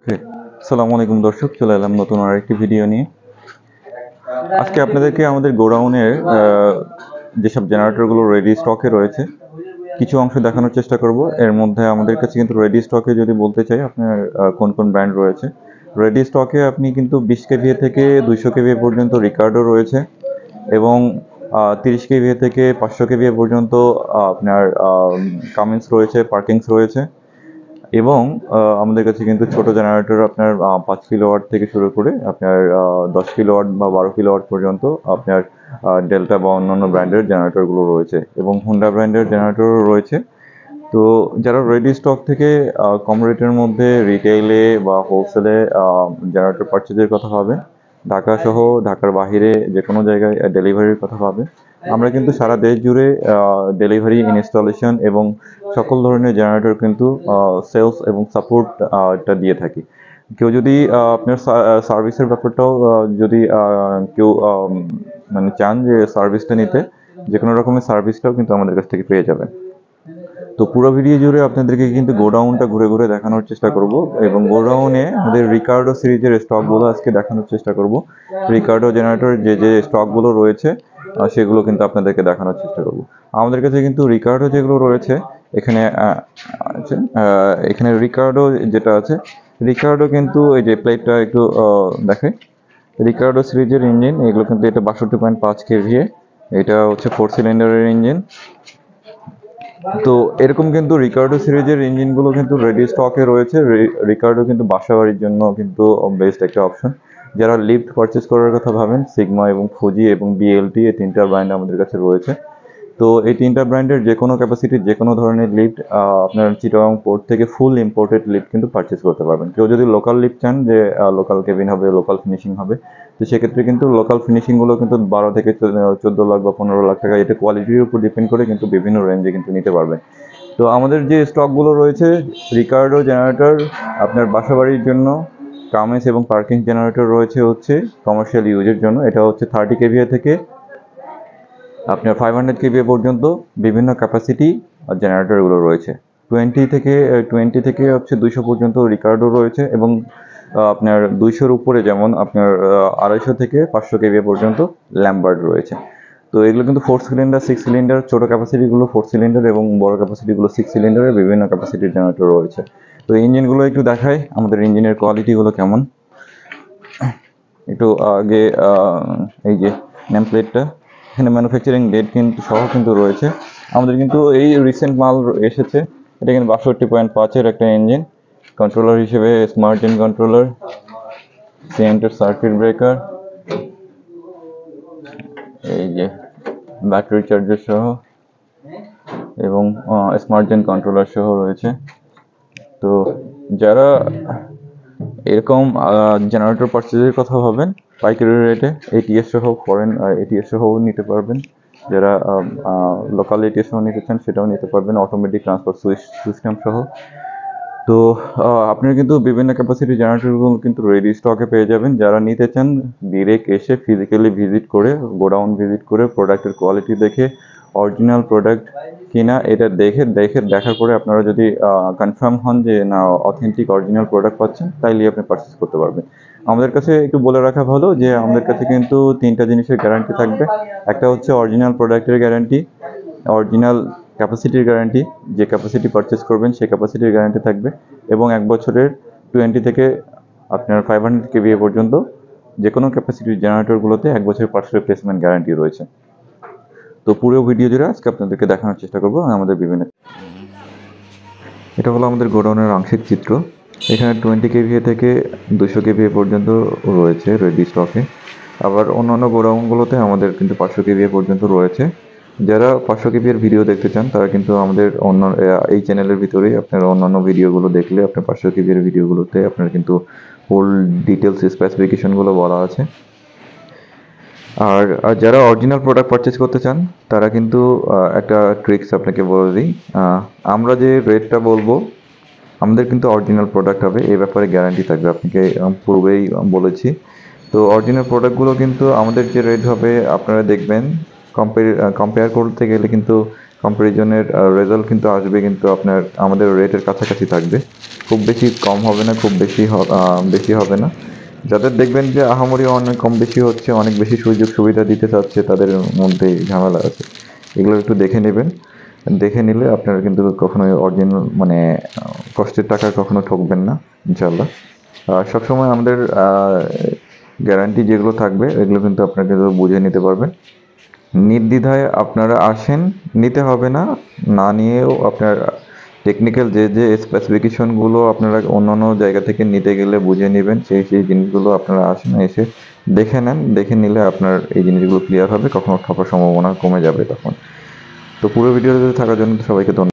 ওকে, আসসালামু আলাইকুম দর্শক, চলে এলাম নতুন আরেকটি ভিডিও নিয়ে। আজকে আপনাদেরকে আমাদের গোডাউনের যেসব জেনারেটরগুলো রেডি স্টকে রয়েছে কিছু অংশ দেখানোর চেষ্টা করব। এর মধ্যে আমাদের কাছে কিন্তু রেডি স্টকে যদি বলতে চাই আপনার কোন কোন ব্র্যান্ড রয়েছে। রেডি স্টকে আপনি কিন্তু 20 কেভিএ থেকে 200 কেভিএ পর্যন্ত রিকার্ডো রয়েছে এবং 30 কেভিএ থেকে 500 কেভিএ পর্যন্ত আপনার কামিন্স রয়েছে, পার্কিংস রয়েছে এবং আমাদের কাছে কিন্তু ছোট জেনারেটর আপনার 5 কিলোওয়াট থেকে শুরু করে আপনার 10 কিলোওয়াট বা 12 কিলোওয়াট পর্যন্ত আপনার ডেল্টা বা অন্যান্য ব্র্যান্ডের জেনারেটরগুলো রয়েছে এবং হুন্ডা ব্র্যান্ডের জেনারেটরও রয়েছে। তো যারা রেডি স্টক থেকে কম রেটের মধ্যে রিটেইলে বা হোলসেলে জেনারেটর পারচেজের কথা ভাবেন, ঢাকা সহ ঢাকার বাহিরে যে কোনো জায়গায় ডেলিভারির কথা ভাবেন, আমরা কিন্তু সারা দেশ জুড়ে ডেলিভারি, ইনস্টলেশন এবং সকল ধরনের জেনারেটর কিন্তু সেলস এবং সাপোর্টটা দিয়ে থাকি। কেউ যদি আপনার সার্ভিসের ব্যাপারটাও যদি কেউ মানে চান যে সার্ভিসটা নিতে, যে কোনো রকমের সার্ভিসটাও কিন্তু আমাদের কাছ থেকে পেয়ে যাবেন। তো পুরো ভিডিও জুড়ে আপনাদেরকে কিন্তু গোডাউনটা ঘুরে ঘুরে দেখানোর চেষ্টা করব এবং গোডাউনে আমাদের রিকার্ডো সিরিজের স্টকগুলো আজকে দেখানোর চেষ্টা করব। রিকার্ডো জেনারেটর যে স্টকগুলো রয়েছে সেগুলো কিন্তু আপনাদেরকে দেখানোর চেষ্টা করব। আমাদের কাছে কিন্তু রিকার্ডো যেগুলো রয়েছে এখানে এখানে রিকার্ডো যেটা আছে, রিকার্ডো কিন্তু এই যে প্লেটটা একটু দেখে, রিকার্ডো সিরিজের ইঞ্জিন এগুলো কিন্তু এটা 62.5 কেভিএ, এটা হচ্ছে 4 সিলিন্ডারের ইঞ্জিন। তো এরকম কিন্তু রিকার্ডো সিরিজের ইঞ্জিনগুলো কিন্তু রেডি স্টকে রয়েছে। রিকার্ডো কিন্তু বাসাবাড়ির জন্য কিন্তু বেস্ট একটা অপশন। যারা লিফট পারচেস করার কথা ভাবেন, সিগমা এবং ফুজি এবং বিএলটি এই তিনটা ব্র্যান্ড আমাদের কাছে রয়েছে। তো এই তিনটা ব্র্যান্ডের যে কোনো ক্যাপাসিটির যে কোনো ধরনের লিফট আপনার চিটাগাং পোর্ট থেকে ফুল ইম্পোর্টেড লিফট কিন্তু পারচেস করতে পারবেন। কেউ যদি লোকাল লিফট চান যে লোকাল কেবিন হবে, লোকাল ফিনিশিং হবে, তো সেক্ষেত্রে কিন্তু লোকাল ফিনিশিংগুলো কিন্তু 12 থেকে 14 লাখ বা 15 লাখ টাকা, এটা কোয়ালিটির উপর ডিপেন্ড করে কিন্তু বিভিন্ন রেঞ্জে কিন্তু নিতে পারবেন। তো আমাদের যে স্টকগুলো রয়েছে, রিকার্ডো জেনারেটর আপনার বাসাবাড়ির জন্য, কামিন্স এবং পার্কিং জেনারেটর রয়েছে হচ্ছে কমার্শিয়াল ইউজের জন্য। এটা হচ্ছে 30 কেভিএ থেকে আপনার 500 কেভিএ পর্যন্ত বিভিন্ন ক্যাপাসিটি জেনারেটরগুলো রয়েছে। 20 থেকে হচ্ছে 200 পর্যন্ত রিকার্ডো রয়েছে এবং আপনার 200-র উপরে যেমন আপনার 250 থেকে 500 কেভিএ পর্যন্ত ল্যাম্বার্ট রয়েছে। তো এগুলো কিন্তু 4 সিলিন্ডার, 6 সিলিন্ডার, ছোটো ক্যাপাসিটিগুলো 4 সিলিন্ডার এবং বড় ক্যাপাসিটিগুলো 6 সিলিন্ডারের বিভিন্ন ক্যাপাসিটির জেনারেটর রয়েছে। তো ইঞ্জিনগুলো একটু দেখাই, আমাদের ইঞ্জিনের কোয়ালিটিগুলো কেমন। একটু আগে এই যে নেম প্লেটটা, এখানে ম্যানুফ্যাকচারিং ডেট কিন্তু সহ কিন্তু রয়েছে। আমাদের কিন্তু এই রিসেন্ট মাল এসেছে। এটা কিন্তু 62.5-এর একটা ইঞ্জিন। কন্ট্রোলার হিসেবে স্মার্ট জেন কন্ট্রোলার, সিএন্টার সার্কিট ব্রেকার, এই যে ব্যাটারি চার্জার সহ এবং স্মার্ট জেন কন্ট্রোলার সহ রয়েছে। তো যারা এরকম জেনারেটর পারচেজের কথা ভাবেন পাইকারি রেটে, এটিএস সহ ফরেন এটিএস সহ নিতে পারবেন। যারা লোকাল এটিএস সহ নিতে চান সেটাও নিতে পারবেন, অটোমেটিক ট্রান্সফার সুইচ সিস্টেম সহ। তো আপনারা কিন্তু বিভিন্ন ক্যাপাসিটি জেনারেটরগুলো কিন্তু রেডি স্টকে পেয়ে যাবেন। যারা নিতে চান ডিরেক্ট এসে ফিজিক্যালি ভিজিট করে, গোডাউন ভিজিট করে প্রোডাক্টের কোয়ালিটি দেখে, অরিজিনাল প্রোডাক্ট কিনা এটা দেখার পরে আপনারা যদি কনফার্ম হন যে না অথেন্টিক অরিজিনাল প্রোডাক্ট পাচ্ছেন, তাইলে আপনি পারচেস করতে পারবেন। আমাদের কাছে একটু বলে রাখা ভালো যে আমাদের কাছে কিন্তু 3টা জিনিসের গ্যারান্টি থাকবে। একটা হচ্ছে অরিজিনাল প্রোডাক্টের গ্যারান্টি, অরিজিনাল ক্যাপাসিটির গ্যারান্টি, যে ক্যাপাসিটি পারচেস করবেন সেই ক্যাপাসিটির গ্যারান্টি থাকবে এবং 1 বছরের 20 থেকে আপনার 500 কেভিএ পর্যন্ত যে কোনো ক্যাপাসিটির জেনারেটরগুলোতে 1 বছরের পার্টস রিপ্লেসমেন্ট গ্যারান্টি রয়েছে। তো পুরো ভিডিও জুড়ে আজকে আপনাদেরকে দেখানোর চেষ্টা করবো আমাদের বিভিন্ন। এটা হলো আমাদের গোডাউনের আংশিক চিত্র। এখানে 20 কেভিএ থেকে 200 কেভিএ পর্যন্ত রয়েছে রেডি স্টকে। আবার অন্যান্য গোডাউনগুলোতে আমাদের কিন্তু 500 কেভিএ পর্যন্ত রয়েছে। যারা 500 কেভিএর ভিডিও দেখতে চান তারা কিন্তু আমাদের এই চ্যানেলের ভিতরেই আপনার অন্যান্য ভিডিওগুলো দেখলে আপনার 500 কেভিএর ভিডিওগুলোতে আপনার কিন্তু ফুল ডিটেলস স্পেসিফিকেশনগুলো বলা আছে। আর যারা অরিজিনাল প্রোডাক্ট পারচেস করতে চান তারা কিন্তু একটা ট্রিক্স আপনাকে বলে দিই, আমরা যে রেটটা বলবো আমাদের কিন্তু অরিজিনাল প্রোডাক্ট হবে, এই ব্যাপারে গ্যারান্টি থাকবে, আপনাকে পূর্বেই বলেছি। তো অরিজিনাল প্রোডাক্টগুলো কিন্তু আমাদের যে রেট হবে আপনারা দেখবেন, কম্পেয়ার করতে গেলে কিন্তু কম্প্যারিজনের রেজাল্ট কিন্তু আসবে কিন্তু আপনার আমাদের রেটের কাছাকাছি থাকবে। খুব বেশি কম হবে না, খুব বেশি হবে না। যাদের দেখবেন যে আহামরি অনেক কম বেশি হচ্ছে, অনেক বেশি সুযোগ সুবিধা দিতে চাচ্ছে, তাদের মধ্যে ঝামেলা আছে। এগুলো একটু দেখে নেবেন। দেখে নিলে আপনারা কিন্তু কখনোই অরিজিনাল মানে কষ্টের টাকা কখনো ঠকবেন না ইনশাল্লাহ। সবসময় আমাদের গ্যারান্টি যেগুলো থাকবে এগুলো কিন্তু আপনারা কিন্তু বুঝে নিতে পারবেন। নির্দ্বিধায় আপনারা আসেন, নিতে হবে না, না নিয়েও আপনার টেকনিক্যাল যে স্পেসিফিকেশনগুলো আপনারা অন্যান্য জায়গা থেকে নিতে গেলে বুঝে নেবেন, সেই জিনিসগুলো আপনারা আসেন, এসে দেখে নেন। দেখে নিলে আপনার এই জিনিসগুলো ক্লিয়ার হবে, কখনো ঠকার সম্ভাবনা কমে যাবে তখন। তো পুরো ভিডিওতে থাকার জন্য সবাইকে ধন্যবাদ।